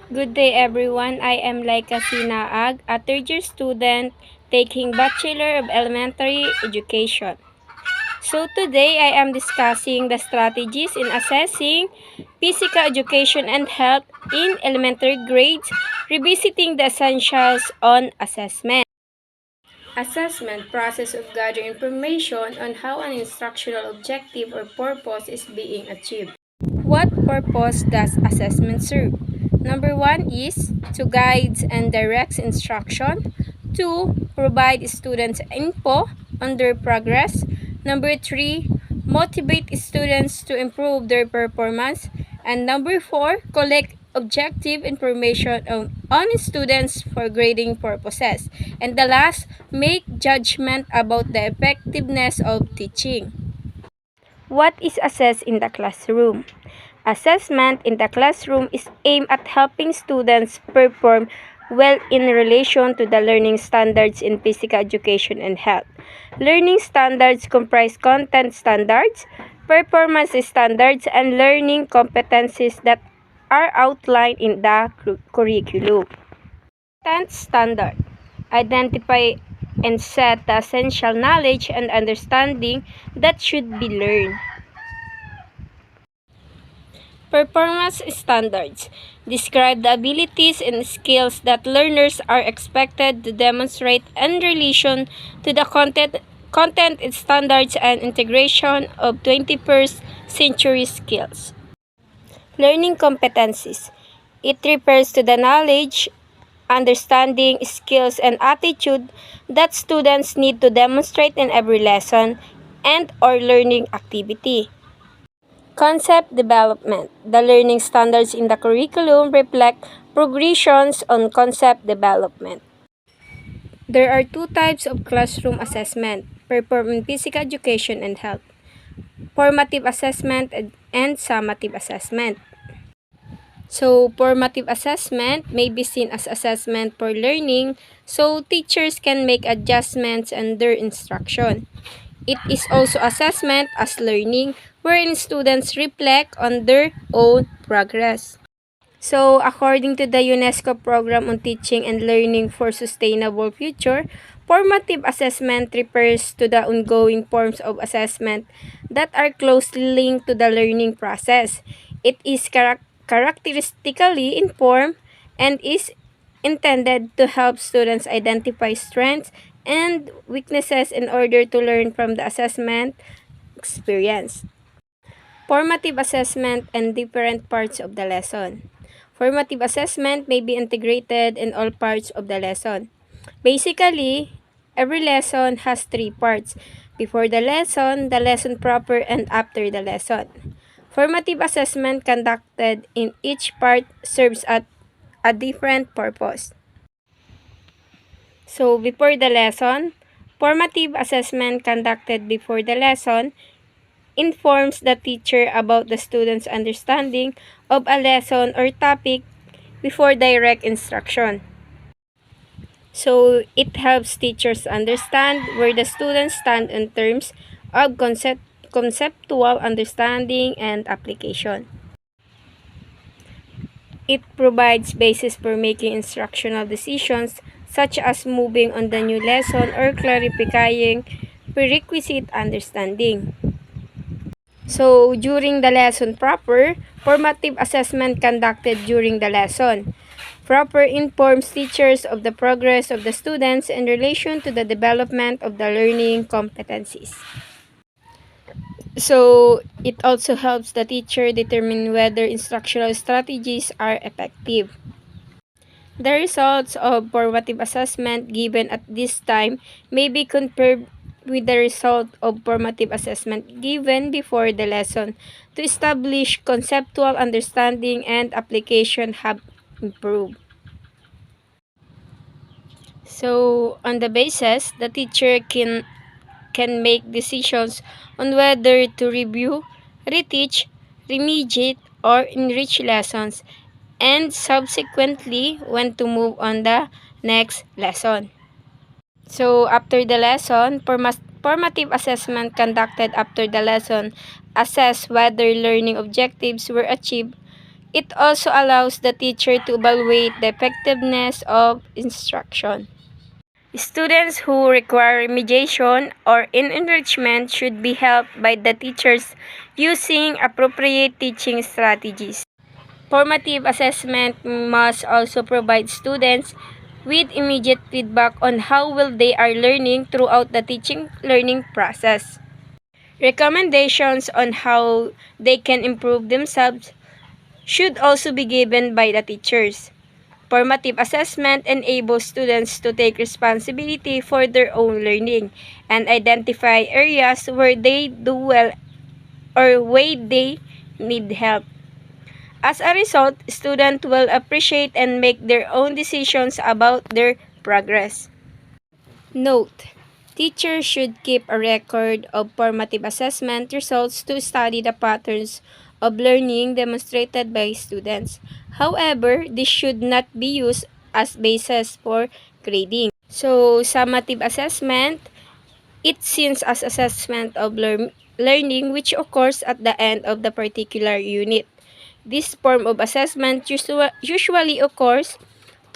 Good day everyone. I am Laika Sinaag, a third-year student taking Bachelor of Elementary Education. So today I am discussing the strategies in assessing physical education and health in elementary grades, revisiting the essentials on assessment. Assessment process of gathering information on how an instructional objective or purpose is being achieved. What purpose does assessment serve? Number one is to guide and direct instruction. Two, provide students info on their progress. Number three, motivate students to improve their performance. And number four, collect objective information on students for grading purposes. And the last, make judgment about the effectiveness of teaching. What is assessed in the classroom? Assessment in the classroom is aimed at helping students perform well in relation to the learning standards in physical education and health. Learning standards comprise content standards, performance standards, and learning competencies that are outlined in the curriculum. Content standard. Identify and set the essential knowledge and understanding that should be learned. Performance standards describe the abilities and skills that learners are expected to demonstrate in relation to the content standards and integration of 21st century skills. Learning competencies. It refers to the knowledge, understanding, skills, and attitude that students need to demonstrate in every lesson and or learning activity. Concept development. The learning standards in the curriculum reflect progressions on concept development. There are two types of classroom assessment performed in physical education and health: formative assessment and summative assessment. So, formative assessment may be seen as assessment for learning, so teachers can make adjustments in their instruction. It is also assessment as learning, wherein students reflect on their own progress. So, according to the UNESCO Program on Teaching and Learning for Sustainable Future, formative assessment refers to the ongoing forms of assessment that are closely linked to the learning process. It is characteristically informed and is intended to help students identify strengths and weaknesses in order to learn from the assessment experience. Formative assessment and different parts of the lesson. Formative assessment may be integrated in all parts of the lesson. Basically, every lesson has three parts: before the lesson proper, and after the lesson. Formative assessment conducted in each part serves at a different purpose. So, before the lesson, formative assessment conducted before the lesson informs the teacher about the student's understanding of a lesson or topic before direct instruction. So, it helps teachers understand where the students stand in terms of conceptual understanding and application. It provides basis for making instructional decisions such as moving on the new lesson or clarifying prerequisite understanding. So, during the lesson proper, formative assessment conducted during the lesson. Proper informs teachers of the progress of the students in relation to the development of the learning competencies. So, it also helps the teacher determine whether instructional strategies are effective. The results of formative assessment given at this time may be compared with the result of formative assessment given before the lesson to establish conceptual understanding and application have improved. So, on the basis, the teacher can make decisions on whether to review, reteach, remediate, or enrich lessons, and subsequently when to move on the next lesson. So, after the lesson, formative assessment conducted after the lesson assess whether learning objectives were achieved. It also allows the teacher to evaluate the effectiveness of instruction. Students who require remediation or enrichment should be helped by the teachers using appropriate teaching strategies. Formative assessment must also provide students with immediate feedback on how well they are learning throughout the teaching learning process. Recommendations on how they can improve themselves should also be given by the teachers. Formative assessment enables students to take responsibility for their own learning and identify areas where they do well or where they need help. As a result, students will appreciate and make their own decisions about their progress. Note: teachers should keep a record of formative assessment results to study the patterns of learning demonstrated by students. However, this should not be used as basis for grading. So, summative assessment, it's seen as assessment of learning which occurs at the end of the particular unit. This form of assessment usually occurs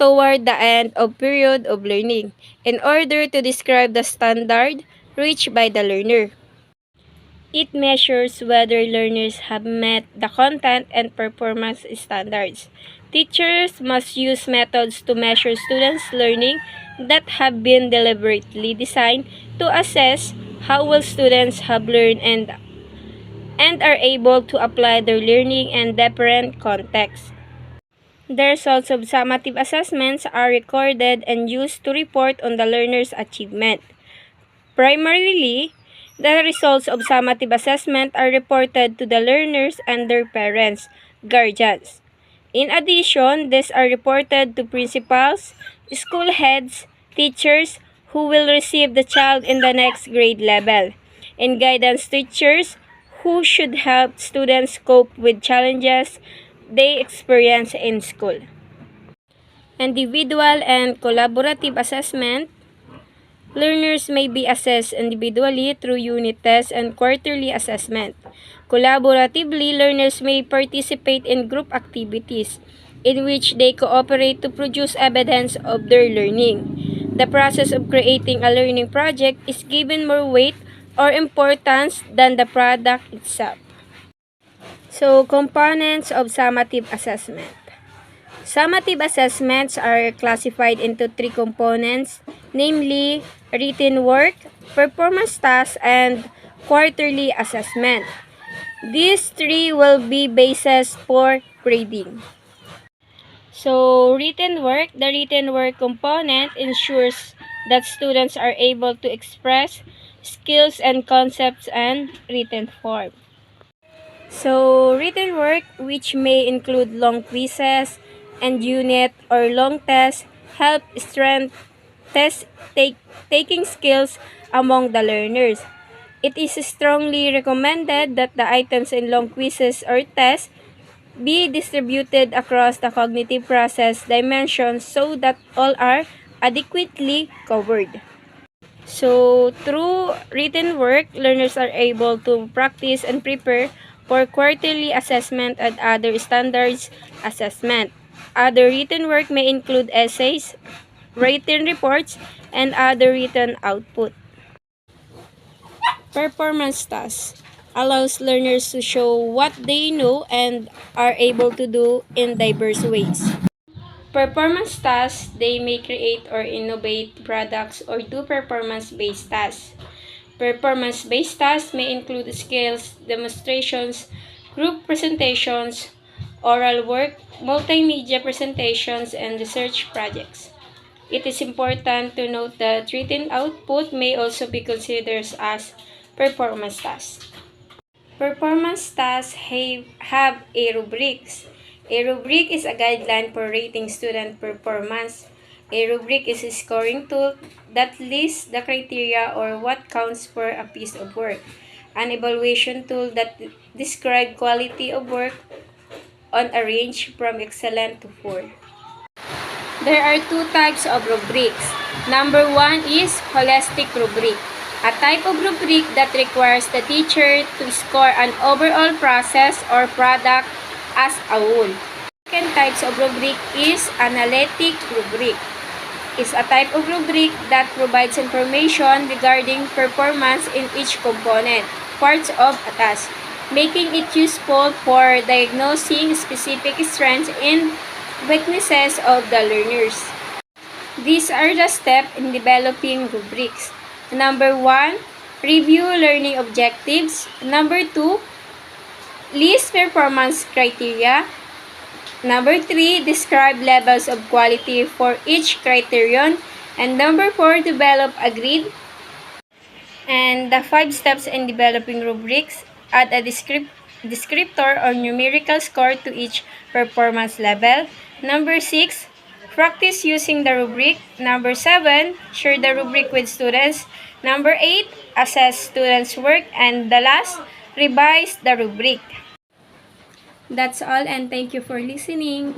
toward the end of period of learning in order to describe the standard reached by the learner. It measures whether learners have met the content and performance standards. Teachers must use methods to measure students' learning that have been deliberately designed to assess how well students have learned and are able to apply their learning in different contexts. The results of summative assessments are recorded and used to report on the learner's achievement. Primarily, the results of summative assessment are reported to the learners and their parents, guardians. In addition, these are reported to principals, school heads, teachers who will receive the child in the next grade level, and guidance teachers who should help students cope with challenges they experience in school. Individual and collaborative assessment. Learners may be assessed individually through unit tests and quarterly assessment. Collaboratively, learners may participate in group activities in which they cooperate to produce evidence of their learning. The process of creating a learning project is given more weight or importance than the product itself. So, components of summative assessment. Summative assessments are classified into three components, namely written work, performance tasks, and quarterly assessment. These three will be bases for grading. So, the written work component ensures that students are able to express skills and concepts in written form. So, written work, which may include long quizzes, and unit or long tests, help strengthen taking skills among the learners. It is strongly recommended that the items in long quizzes or tests be distributed across the cognitive process dimensions so that all are adequately covered. So, through written work, learners are able to practice and prepare for quarterly assessment and other standards assessment. Other written work may include essays, written reports, and other written output. Performance tasks allows learners to show what they know and are able to do in diverse ways. Performance tasks, they may create or innovate products or do performance-based tasks. Performance-based tasks may include skills, demonstrations, group presentations, oral work, multimedia presentations, and research projects. It is important to note that written output may also be considered as performance tasks. Performance tasks have a rubrics. A rubric is a guideline for rating student performance. A rubric is a scoring tool that lists the criteria or what counts for a piece of work. An evaluation tool that describes quality of work on a range from excellent to poor. There are two types of rubrics. Number one is holistic rubric, a type of rubric that requires the teacher to score an overall process or product as a whole. Second types of rubric is analytic rubric. Is a type of rubric that provides information regarding performance in each component, parts of a task, making it useful for diagnosing specific strengths and weaknesses of the learners. These are the steps in developing rubrics. Number 1, review learning objectives. Number 2, list performance criteria. Number 3, describe levels of quality for each criterion. And number 4, develop a grid. And the 5 steps in developing rubrics: add a descriptor or numerical score to each performance level. Number 6, practice using the rubric. Number 7, share the rubric with students. Number 8, assess students' work. And the last, revise the rubric. That's all, and thank you for listening.